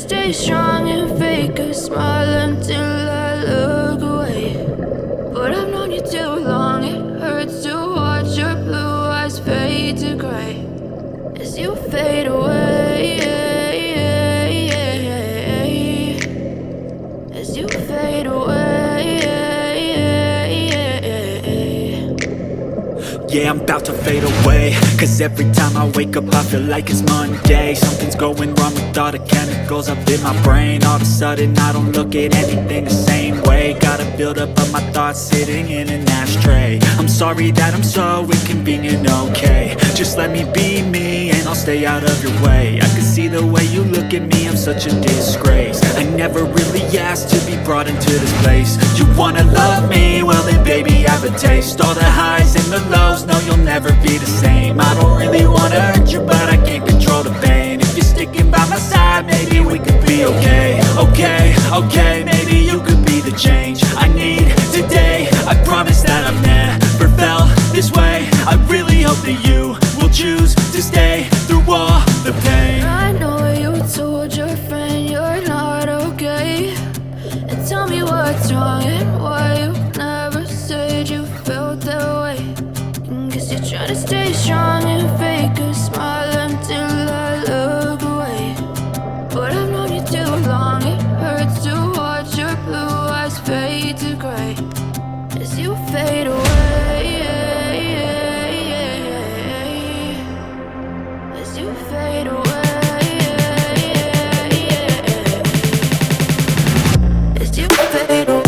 stay strong and fake a smile until I look away. But I've known you too long, it hurts to watch your blue eyes fade to gray as you fade away, as you fade away. Yeah, I'm about to fade away, cause every time I wake up I feel like it's Monday. Something's going wrong with all the chemicals up in my brain. All of a sudden I don't look at anything the same way. Gotta build up of my thoughts sitting in an ashtray. I'm sorry that I'm so inconvenient, okay. Just let me be me and I'll stay out of your way. I can see the way you look at me, I'm such a disgrace. I never really asked to be brought into this place. You wanna love me? Well then baby I have a taste. All the highs and the lows, no you'll never be the same. I don't really wanna hurt you but I can't control the pain. If you're sticking by my side maybe we could be okay. Okay, maybe you could be the change I need today. I promise that I've never felt this way. I really hope that you will choose to stay through all the pain. I know you told your friend you're not okay, and tell me what's wrong and why you never said you felt that way. Guess you're trying to stay strong and fake a smile until I look away. But I've known you too long, it hurts to watch your blue eyes fade to gray as you fade away, as you fade away, as you fade away.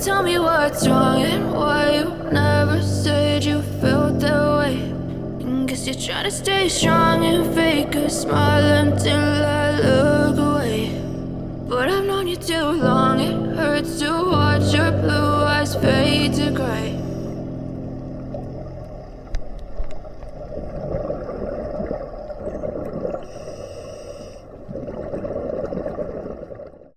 Tell me what's wrong and why you never said you felt that way. Guess you're trying to stay strong and fake a smile until I look away. But I've known you too long, it hurts to watch your blue eyes fade to gray